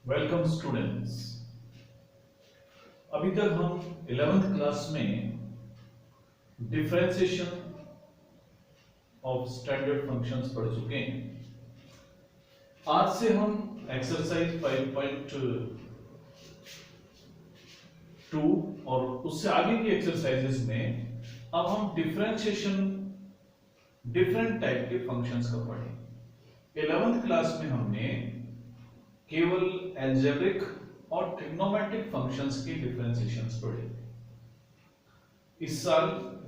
Welcome students. अभी तक हम 11th क्लास में डिफरेंशिएशन ऑफ स्टैंडर्ड फंक्शंस पढ़ चुके हैं। आज से हम एक्सरसाइज 5.2 और उससे आगे की एक्सरसाइजेस में अब हम डिफरेंशिएशन डिफरेंट टाइप के फंक्शंस का पढ़ें। 11th क्लास में हमने केवल एल्जेब्रिक और ट्रिग्नोमेट्रिक फंक्शंस के डिफरेंशिएशंस पढ़े। इस साल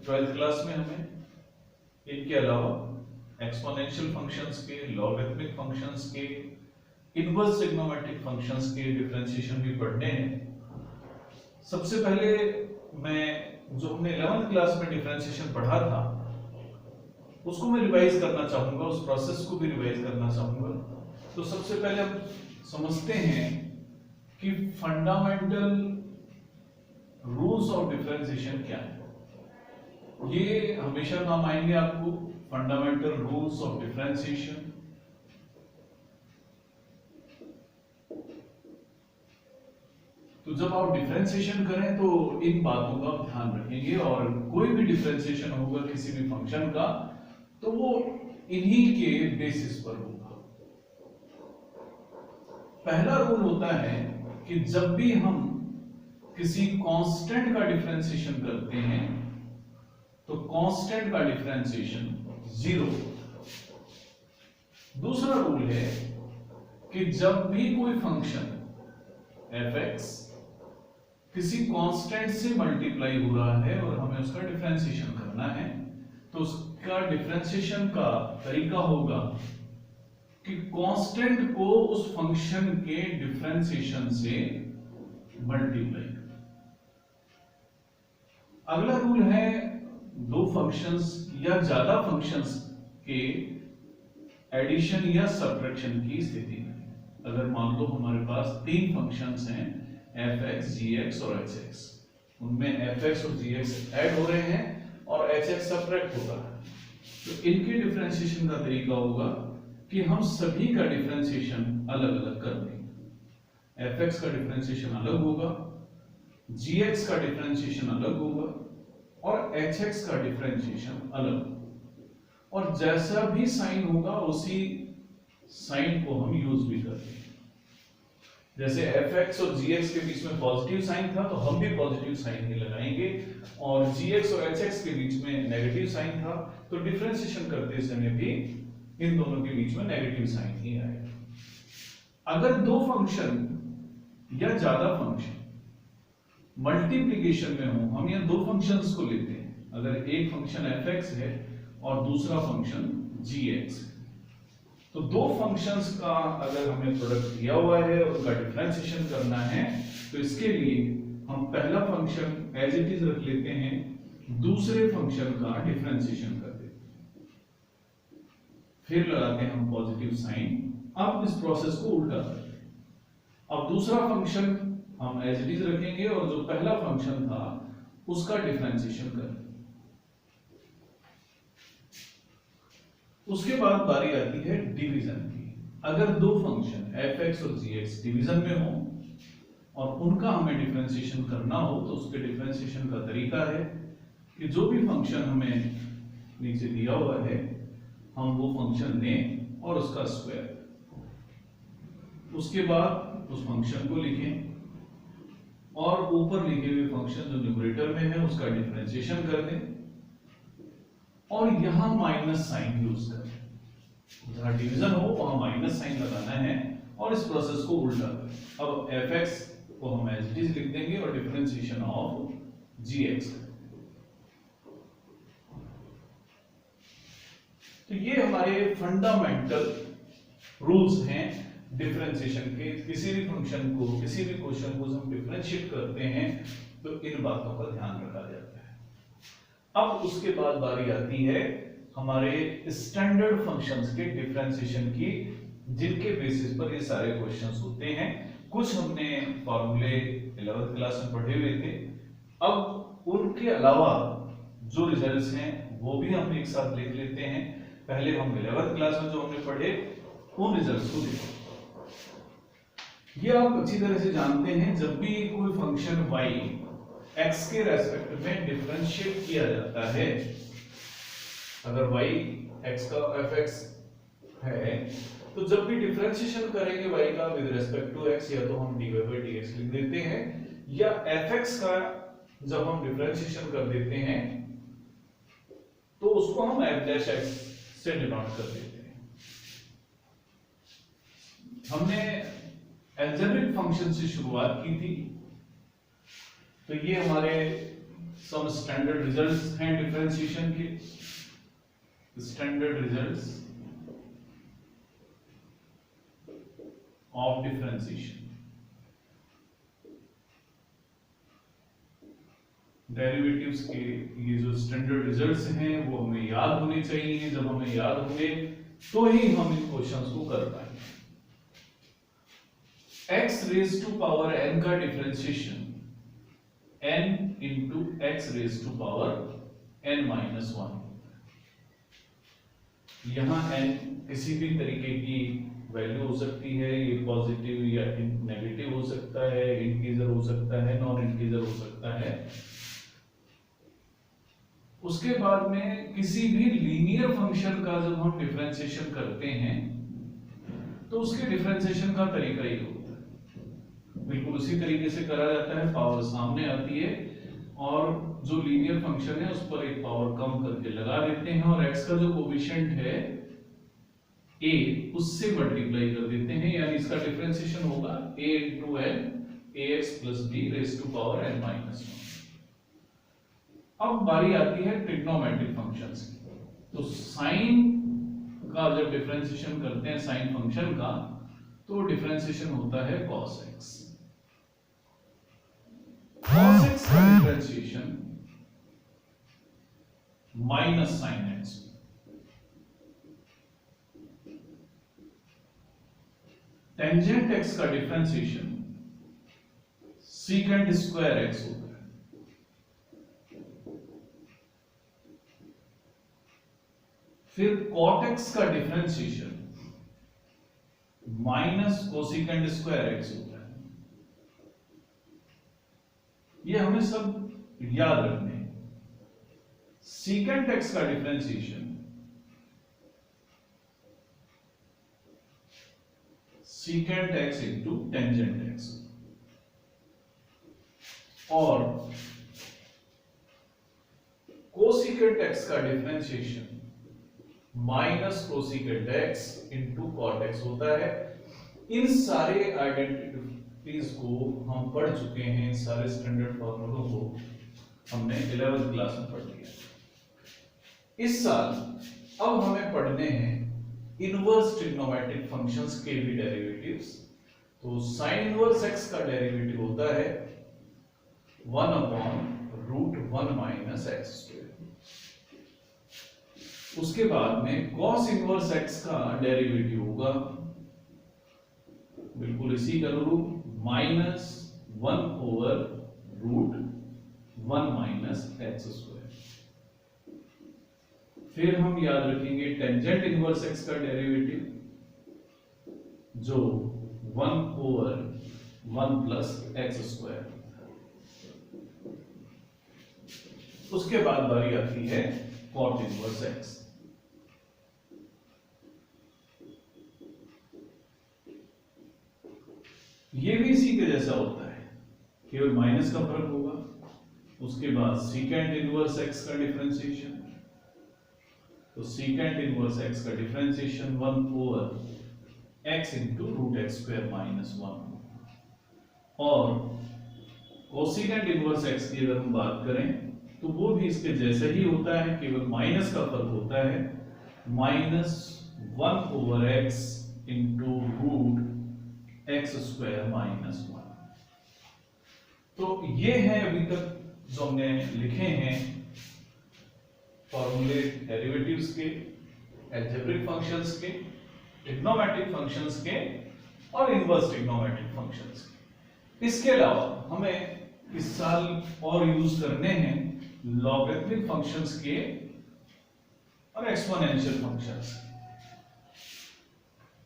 12th क्लास में हमें इनके अलावा एक्सपोनेंशियल फंक्शंस के, लॉगरिथमिक फंक्शंस के, इनवर्स ट्रिग्नोमेट्रिक फंक्शंस के डिफरेंशिएशन भी पढ़ने हैं। सबसे पहले मैं जो हमने 11th क्लास में डिफरेंशिएशन पढ़ा था उसको मैं रिवाइज करना चाहूंगा, उस प्रोसेस को भी रिवाइज करना चाहूंगा। तो सबसे पहले हम समझते हैं कि फंडामेंटल रूल्स ऑफ डिफरेंशिएशन क्या है। ये हमेशा नाम आएंगे आपको, फंडामेंटल रूल्स ऑफ डिफरेंशिएशन। तो जब आप डिफरेंशिएशन करें तो इन बातों का ध्यान रखेंगे, और कोई भी डिफरेंशिएशन होगा किसी भी फंक्शन का तो वो इन्हीं के बेसिस पर होगा। पहला रूल होता है कि जब भी हम किसी कांस्टेंट का डिफरेंशिएशन करते हैं तो कांस्टेंट का डिफरेंशिएशन 0। दूसरा रूल है कि जब भी कोई फंक्शन f(x) किसी कांस्टेंट से मल्टीप्लाई हो रहा है और हमें उसका डिफरेंशिएशन करना है तो उसका डिफरेंशिएशन का तरीका होगा कि कांस्टेंट को उस फंक्शन के डिफरेंशिएशन से मल्टीप्लाई। अगला रूल है दो फंक्शंस या ज्यादा फंक्शंस के एडिशन या सब्ट्रैक्शन की स्थिति में। अगर मान लो हमारे पास तीन फंक्शंस हैं f(x), g(x) और h(x), उनमें f(x) और g(x) ऐड हो रहे हैं और h(x) सब्ट्रैक्ट हो रहा है, तो इनके डिफरेंशिएशन का तरीका होगा कि हम सभी का डिफरेंशिएशन अलग अलग कर देंगे। f(x) का डिफरेंशिएशन अलग होगा, g(x) का डिफरेंशिएशन अलग होगा और h(x) का डिफरेंशिएशन अलग, और जैसा भी साइन होगा उसी साइन को हम यूज भी करते हैं। जैसे f(x) और g(x) के बीच में पॉजिटिव साइन था तो हम भी पॉजिटिव साइन ही लगाएंगे, और g(x) और h(x) के बीच में नेगेटिव साइन था तो डिफरेंशिएशन करते समय भी इन दोनों के बीच में नेगेटिव साइन ही आएगा। अगर दो फंक्शन या ज्यादा फंक्शन मल्टीप्लिकेशन में हो, हम यहाँ दो फंक्शंस को लेते हैं। अगर एक फंक्शन f(x) है और दूसरा फंक्शन g(x) है, तो दो फंक्शंस का अगर हमें प्रोडक्ट दिया हुआ है और उनका डिफरेंशिएशन करना है तो इसके लिए हम पहला फंक्शन एज इट इज रख लेते हैं, दूसरे फंक्शन का डिफरेंशिएशन कर देते हैं, फिर लगाते हैं हम पॉजिटिव साइन। अब इस प्रोसेस को उल्टा करते हैं। अब दूसरा फंक्शन हम एज इट इज रखेंगे और जो पहला फंक्शन था उसका डिफरेंशिएशन करेंगे। उसके बाद बारी आती है डिवीजन की। अगर दो फंक्शन f(x) और g(x) डिवीजन में हो और उनका हमें डिफरेंशिएशन करना हो तो उसके डिफरेंशिएशन का तरीका है कि जो भी फंक्शन हमें नीचे दिया हुआ है हम वो फंक्शन लें और उसका स्क्वायर, उसके बाद उस फंक्शन को लिखें और ऊपर लिखे हुए फंक्शन जो न्यूमरेटर में है उसका डिफरेंशिएशन कर दें और यहां माइनस साइन यूज करें। जहां डिवीजन हो वहां माइनस साइन लगाना है और इस प्रोसेस को उल्टा करें। अब f(x) को हम एज इट इज लिख देंगे और डिफरेंशिएशन ऑफ g(x) तो ये हमारे फंडामेंटल रूल्स हैं डिफरेंशिएशन के। किसी भी फंक्शन को, किसी भी क्वेश्चन को हम डिफरेंशिएट करते हैं तो इन बातों का ध्यान रखा जाता है। अब उसके बाद बारी आती है हमारे स्टैंडर्ड फंक्शंस के डिफरेंशिएशन की, जिनके बेसिस पर ये सारे क्वेश्चंस होते हैं। कुछ हमने फॉर्मूले 11th क्लास में पढ़े हुए थे, अब उनके अलावा जो रिजल्ट्स हैं वो भी हम एक साथ लिख लेते हैं। पहले हम 11th क्लास में जो हमने पढ़े उन रिजल्ट्स को देखो। ये आप अच्छी तरह से जानते हैं, जब भी कोई फंक्शन y x के रेस्पेक्ट में डिफरेंशिएट किया जाता है, अगर y x का fx है, तो जब भी डिफरेंशिएशन करेंगे y का विद रिस्पेक्ट टू x, या तो हम dy by dx लिख देते हैं, या fx का जब हम डिफरेंशिएशन कर देते हैं तो उसको हम f डैश x से डिनोट कर देते हैं। हमने एल्जेब्रिक फंक्शन से शुरुआत की थी, तो ये हमारे सम स्टैंडर्ड रिजल्ट्स हैं डिफरेंशिएशन के। Standard results of differentiation, derivatives के ये जो स्टैंडर्ड रिजल्ट्स हैं वो हमें याद होने चाहिए। जब हमें याद होंगे तो ही हम इन क्वेश्चंस को कर पाएंगे। x raise to power n का differentiation n into x raise to power n minus 1। यहां n किसी भी तरीके की वैल्यू हो सकती है, ये पॉजिटिव या नेगेटिव हो सकता है, इंटीजर हो सकता है, नॉन इंटीजर हो सकता है। उसके बाद में किसी भी लीनियर फंक्शन का जब हम डिफरेंशिएशन करते हैं तो उसके डिफरेंशिएशन का तरीका ही होता है, बिल्कुल उसी तरीके से करा जाता है। पावर सामने आती है और जो लीनियर फंक्शन है उस पर एक पावर कम करके लगा देते हैं, और x का जो कोएफिशिएंट है a उससे मल्टीप्लाई कर देते हैं, यानी इसका डिफरेंशिएशन होगा a into n ax plus b raised to power n minus 1। अब बारी आती है ट्रिग्नोमेट्रिक फंक्शंस की। तो साइन का जब डिफरेंशिएशन करते हैं साइन फंक्शन का, तो डिफरेंशिएशन होता है cos x। cos x का differentiation minus sine x। Tangent x का डिफरेंशिएशन सीकेंट स्क्वायर x होता है। फिर cot x का differentiation minus cosecant square x होता है। ये हमें सब याद रखने हैं। सीकेंट x का differentiation secant x into tangent x, और कोसिकेंट x का differentiation minus cosecant x into cot x होता है। इन सारे आइडेंटिटीज को हम पढ़ चुके हैं, सारे स्टैंडर्ड फॉर्मूलों को हमने 11th क्लास में पढ़ लिया। इस साल अब हमें पढ़ने हैं इनवर्स ट्रिग्नोमेट्रिक फंक्शंस के भी डेरिवेटिव्स। तो साइन इनवर्स x का डेरिवेटिव होता है 1/√1 माइनस x स्क्वायर। उसके बाद में cos इनवर्स x का डेरिवेटिव होगा बिल्कुल इसी का अनुरूप -1/√1 माइनस x स्क्वायर। फिर हम याद रखेंगे टेंजेंट इनवर्स x का डेरिवेटिव जो 1/1 प्लस x स्क्वायर। उसके बाद बारी आती है cot इनवर्स x। ये भी इसी के जैसा होता है, केवल माइनस का फर्क होगा। उसके बाद सीकेंट इनवर्स x का डिफरेंशिएशन, तो सीकेंट इनवर्स x का differentiation 1/x into root x square minus 1। और कोसिकेंट इनवर्स x की अगर हम बात करें तो वो भी इसके जैसा ही होता है, केवल माइनस का फर्क होता है, -1/x into root x square minus 1। तो ये है अभी तक जो हमने लिखे हैं फॉर्मूले डेरिवेटिव्स के, अलजेब्रिक फंक्शंस के, ट्रिग्नोमेट्रिक फंक्शंस के और इनवर्स ट्रिग्नोमेट्रिक फंक्शंस के। इसके अलावा हमें इस साल और यूज करने हैं लॉगरिथमिक फंक्शंस के और एक्सपोनेंशियल फंक्शंस के।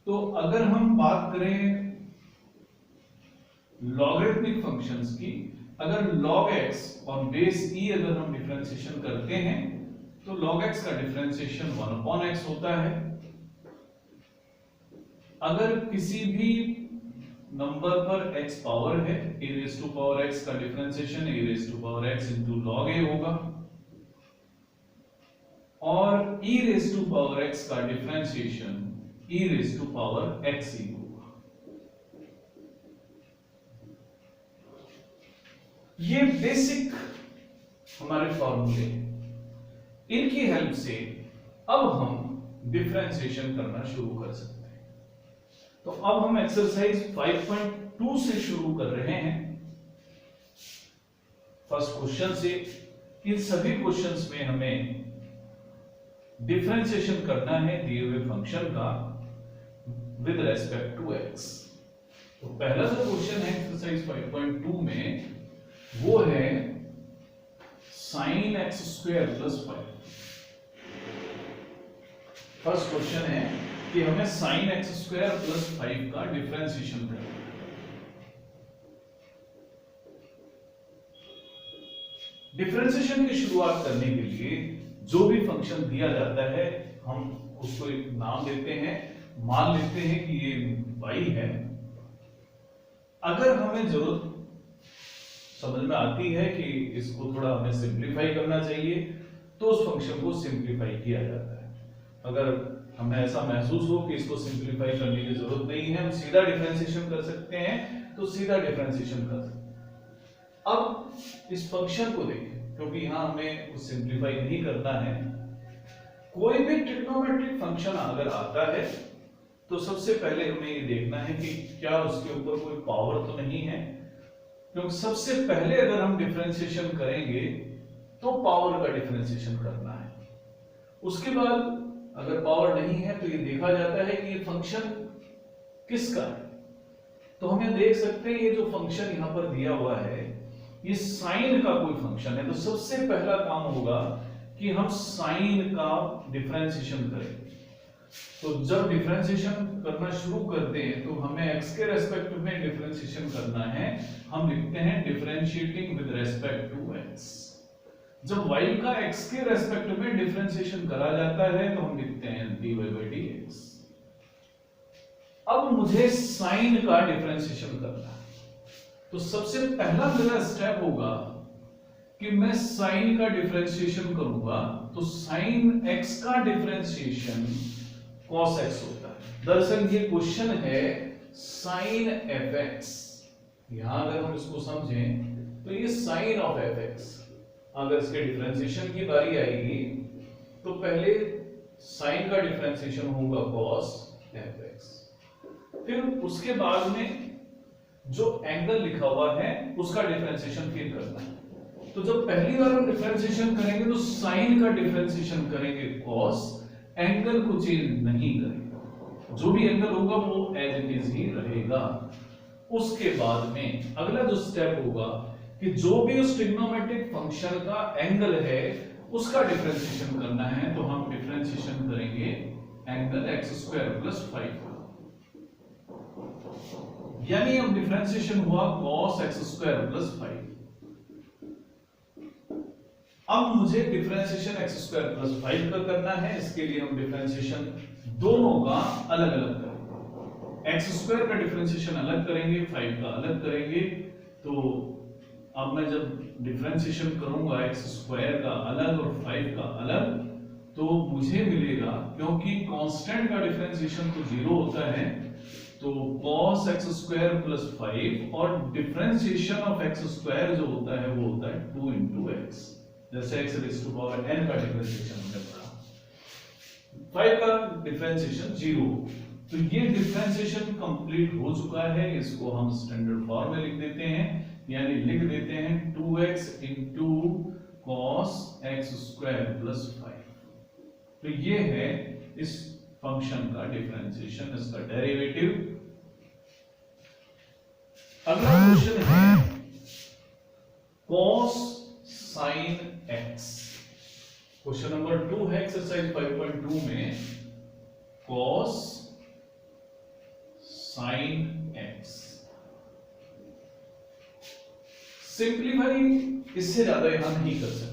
तो अगर हम बात करें लॉगरिथमिक फंक्शंस की, अगर log x और बेस e अगर हम डिफरेंशिएशन करते हैं तो log x का डिफरेंशिएशन 1/x होता है। अगर किसी भी नंबर पर x पावर है, e raise to power x का differentiation e raise to power x into log a होगा, और e raise to power x का differentiation e raise to power x ही होगा। ये बेसिक हमारे फॉर्मूले, इनकी हेल्प से अब हम डिफरेंशिएशन करना शुरू कर सकते हैं। तो अब हम एक्सरसाइज 5.2 से शुरू कर रहे हैं। फर्स्ट क्वेश्चन से, इन सभी क्वेश्चंस में हमें डिफरेंशिएशन करना है दिए हुए फंक्शन का विद रेस्पेक्ट टू x। तो पहला जो क्वेश्चन है एक्सरसाइज 5.2 में वो है sin x square plus 5। First question है कि हमें sin x स्क्वायर प्लस 5 का डिफरेंशिएशन करना है। डिफरेंशिएशन की शुरुआत करने के लिए जो भी फंक्शन दिया जाता है हम उसको एक नाम देते हैं, मान लेते हैं कि ये y है। अगर हमें जरूरत समझ में आती है कि इसको थोड़ा हमें सिंप्लीफाई करना चाहिए तो उस फंक्शन को सिंप्लीफाई किया जाता है। अगर हमें ऐसा महसूस हो कि इसको सिंप्लीफाई करने की जरूरत नहीं है, हम सीधा डिफरेंशिएशन कर सकते हैं, तो सीधा डिफरेंशिएशन कर सकते हैं। अब इस फंक्शन को देखें, क्योंकि यहां हमें सिंप्लीफाई नहीं करना है। कोई भी ट्रिग्नोमेट्रिक फंक्शन अगर आता है तो सबसे पहले हमें ये देखना है कि क्या उसके ऊपर कोई पावर तो नहीं है, क्योंकि सबसे पहले अगर हम डिफरेंशिएशन करेंगे तो पावर का डिफरेंशिएशन करना है। उसके बाद अगर पावर नहीं है तो ये देखा जाता है कि ये फंक्शन किसका है। तो हमें देख सकते हैं ये जो फंक्शन यहां पर दिया हुआ है ये साइन का कोई फंक्शन है। तो सबसे पहला काम होगा कि हम साइन का डिफरेंशिएशन करें। तो जब डिफरेंशिएशन करना शुरू करते हैं तो हमें x के रेस्पेक्ट में डिफरेंशिएशन करना है। हम लिखते हैं differentiating with respect to x। जब y का x के रेस्पेक्ट में डिफरेंशिएशन करा जाता है तो हम लिखते हैं dy by dx। अब मुझे साइन का डिफरेंशिएशन करना है, तो सबसे पहला मेरा स्टेप होगा कि मैं साइन का डिफरेंशिएशन करूंगा। तो साइन x का डिफरेंशिएशन cos x होता है। दरअसल ये क्वेश्चन है साइन fx। यहां अगर हम इसको समझें तो ये साइन ऑफ fx। अगर इसके डिफरेंशिएशन की बारी आएगी तो पहले साइन का डिफरेंशिएशन होगा cos fx, फिर उसके बाद में जो एंगल लिखा हुआ है उसका डिफरेंशिएशन फिर करना है। तो जब पहली बार हम डिफरेंशिएशन करेंगे तो साइन का डिफरेंशिएशन करेंगे cos, एंगल को चेंज नहीं करेंगे, जो भी एंगल होगा वो एज इट इज ही रहेगा। उसके बाद में अगला जो स्टेप होगा कि जो भी उस ट्रिग्नोमेट्रिक फंक्शन का एंगल है उसका डिफरेंशिएशन करना है। तो हम डिफरेंशिएशन करेंगे एंगल x स्क्वायर प्लस 5, यानी अब डिफरेंशिएशन हुआ cos x स्क्वायर प्लस 5। अब मुझे डिफरेंशिएशन x स्क्वायर प्लस 5 का करना है। इसके लिए हम डिफरेंशिएशन दोनों का अलग अलग करेंगे। x स्क्वायर का डिफरेंशिएशन अलग करेंगे, 5 का अलग करेंगे। तो अब मैं जब डिफरेंशिएशन करूंगा x स्क्वायर का अलग और 5 का अलग, तो मुझे मिलेगा, क्योंकि कांस्टेंट का डिफरेंशिएशन तो 0 होता है, तो cos x स्क्वायर प्लस 5 और डिफरेंशिएशन ऑफ x स्क्वायर जो होता है वो होता है 2 into x। जैसे x raise to power n का डिफरेंशिएशन हमने पढ़ा, 5 का डिफरेंशिएशन 0। तो ये डिफरेंशिएशन कंप्लीट हो चुका है। इसको हम स्टैंडर्ड फॉर्म में लिख देते हैं, यानी लिख देते हैं 2x into cos x square plus 5। तो ये है इस फंक्शन का डिफरेंशिएशन, इसका डेरिवेटिव। अगला क्वेश्चन है cos sin x। Question number 2 है एक्सरसाइज 5.2 में cos sin x। सिंप्लीफाई इससे ज्यादा यहां नहीं कर सकते,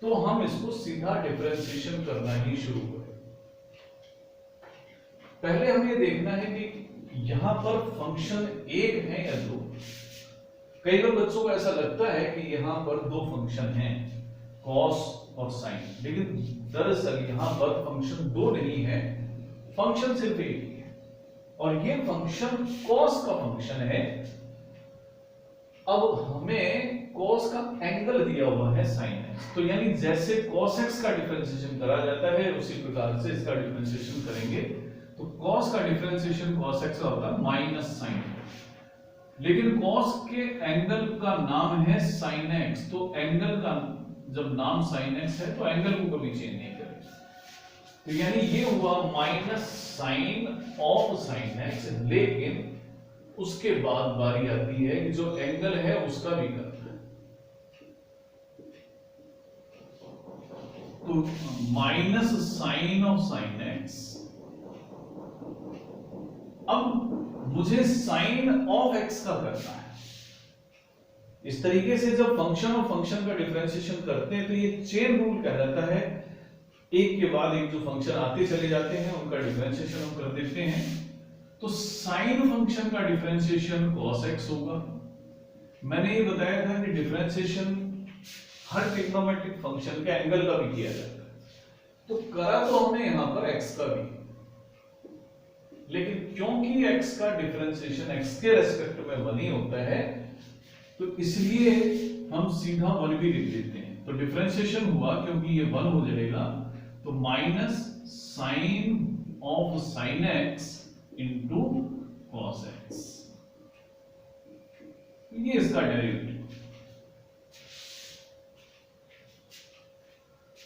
तो हम इसको सीधा डिफरेंशिएशन करना ही शुरू करें। पहले हमें ये देखना है कि यहां पर फंक्शन एक है या दो। कई बार बच्चों को ऐसा लगता है कि यहां पर दो फंक्शन हैं, कॉस और साइन, लेकिन दरअसल यहां पर फंक्शन दो नहीं है, फंक्शन सिर्फ एक ही है, और ये फंक्शन कॉस का फंक्शन है। अब हमें cos का एंगल दिया हुआ है sin x, तो यानी जैसे cos x का डिफरेंशिएशन करा जाता है उसी प्रकार से इसका डिफरेंशिएशन करेंगे, तो cos का डिफरेंशिएशन cos x का होगा माइनस sin, लेकिन cos के एंगल का नाम है sin x, तो एंगल का जब नाम sin x है तो एंगल को कभी चेंज नहीं करेंगे, तो यानी ये हुआ minus sine of sin x, लेकिन उसके बाद बारी आती है कि जो एंगल है उसका भी करना है, तो minus sine of sine x. अब मुझे साइन ऑफ एक्स का करना है। इस तरीके से जब फंक्शन और फंक्शन का डिफरेंशिएशन करते हैं तो ये चेन रूल कहलाता है, एक के बाद एक जो फंक्शन आते चले जाते हैं उनका डिफरेंशिएशन हम कर देते हैं। तो साइन फंक्शन का डिफरेंशिएशन cos x होगा। मैंने ये बताया था कि डिफरेंशिएशन हर ट्रिग्नोमेट्रिक फंक्शन के एंगल का भी किया जाता है, तो करा तो हमने यहां पर x का भी, लेकिन क्योंकि x का डिफरेंशिएशन x के रेस्पेक्ट में 1 ही होता है, तो इसलिए हम सीधा 1 भी लिख देते हैं। तो डिफरेंशिएशन हुआ क्योंकि ये 1 हो जाएगा, तो माइनस साइन ऑफ साइन x इंटू cos x, ये इसका डेरिवेटिव।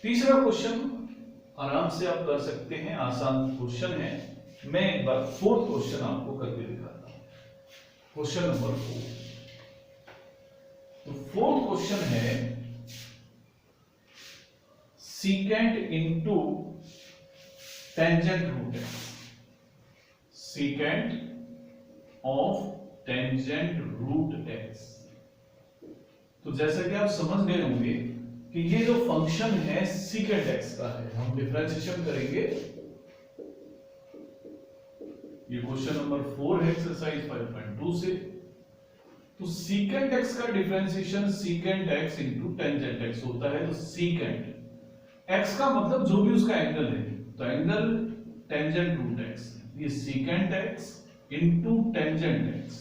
तीसरा क्वेश्चन आराम से आप कर सकते हैं, आसान क्वेश्चन है। मैं एक बार फोर्थ क्वेश्चन आपको करके दिखाता हूं, क्वेश्चन नंबर 4। तो फोर्थ क्वेश्चन है secant into tangent root x, secant of tangent root x। तो जैसा कि आप समझ गए होंगे कि ये जो फंक्शन है secant x का है, हम डिफरेंशिएशन करेंगे। ये क्वेश्चन नंबर 4 है एक्सरसाइज 5.2 से। तो secant x का differentiation secant x into tangent x होता है। तो secant x का मतलब जो भी उसका एंगल है, तो एंगल टेंजेंट रूट x, ये secant x into tangent x।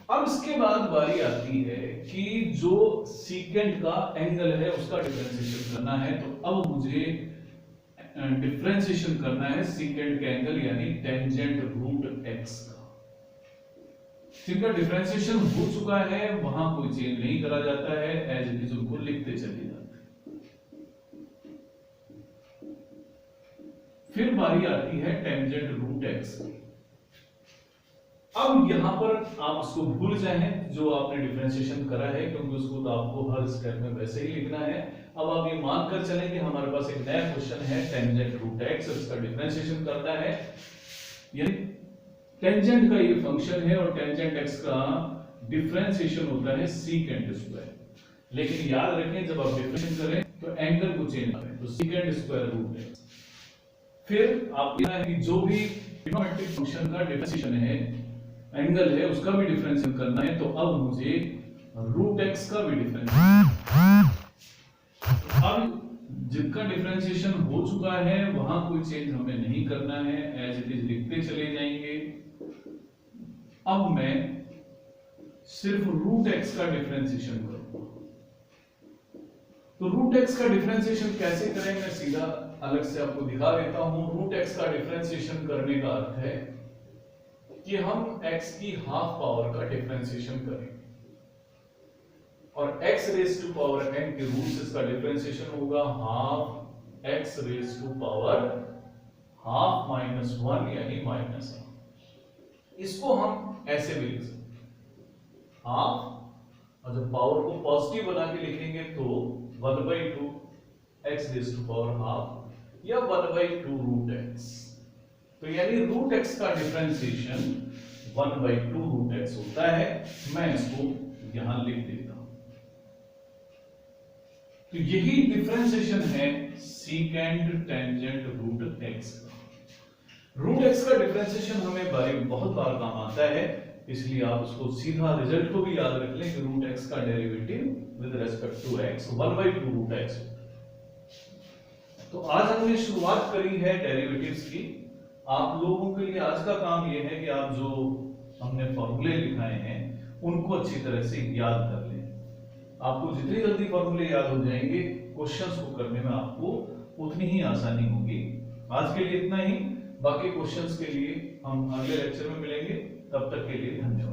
अब इसके बाद बारी आती है कि जो secant का एंगल है उसका डिफरेंशिएशन करना है, तो अब मुझे डिफरेंशिएशन करना है secant का एंगल यानी टेंजेंट रूट x का। जिनका डिफरेंशिएशन हो चुका है वहां कोई चेंज नहीं करा जाता है, एज इट इज उनको लिखते चले जाते हैं। फिर बारी आती है टेंजेंट रूट एक्स की। अब यहां पर आप उसको भूल जाएं जो आपने डिफरेंशिएशन करा है, क्योंकि उसको तो आपको हर स्टेप में वैसे ही लिखना है। अब आप ये मानकर चलें कि हमारे पास एक नया क्वेश्चन है टेंजेंट रूट एक्स, इसका डिफरेंशिएशन करना है। यानी टेंजेंट का ये फंक्शन है और टेंजेंट एक्स का डिफरेंशिएशन होता है सीकेंट स्क्वायर, लेकिन याद रखें जब आप डिफरेंशिएशन करें तो एंगल को चेंज करें, तो सीकेंट स्क्वायर रूट एक्स। फिर आप कि जो भी ट्रिग्नोमेट्रिक फंक्शन का डिफरेंशिएशन है, एंगल है, उसका भी डिफरेंशिएशन करना है, तो अब मुझे रूट एक्स का भी डिफरेंशिएशन। अब जिनका डिफरेंशिएशन हो चुका है वहां कोई चेंज हमें नहीं करना है, एज इट इज लिखते चले जाएंगे। अब मैं सिर्फ रूट एक्स का डिफरेंशिएशन करूंगा। तो रूट एक्स का डिफरेंशिएशन कैसे करें, मैं सीधा अलग से आपको दिखा देता हूं। रूट एक्स का डिफरेंशिएशन करने का अर्थ है कि हम x की हाफ पावर का डिफरेंशिएशन करें, और x raise to power n के रूट से इसका डिफरेंशिएशन होगा half x raise to power half minus 1 यानी माइनस। इसको हम ऐसे भी लिख सकते हैं हाफ, और जब पावर को पॉजिटिव बना के लिखेंगे तो 1/2 x raise to power half या 1/2 रूट x। तो यानी रूट एक्स का डिफरेंशिएशन 1/2 रूट एक्स होता है। मैं इसको यहां लिख देता हूं। तो यही डिफरेंशिएशन है सीकेंड टेंजेंट रूट एक्स का। रूट एक्स का डिफरेंशिएशन हमें बहुत बार काम आता है, इसलिए आप उसको सीधा रिजल्ट को भी याद रख लें कि रूट एक्स का derivative with respect to x 1/2 root x. तो आज हमने शुरुआत करी है डेरिवेटिव्स की। आप लोगों के लिए आज का काम यह है कि आप जो हमने फॉर्मूले लिखाए हैं उनको अच्छी तरह से याद कर लें। आपको जितनी जल्दी फॉर्मूले याद हो जाएंगे, क्वेश्चंस को करने में आपको उतनी ही आसानी होगी। आज के लिए इतना ही, बाकी क्वेश्चंस के लिए हम अगले लेक्चर में मिलेंगे। तब तक के लिए धन्यवाद।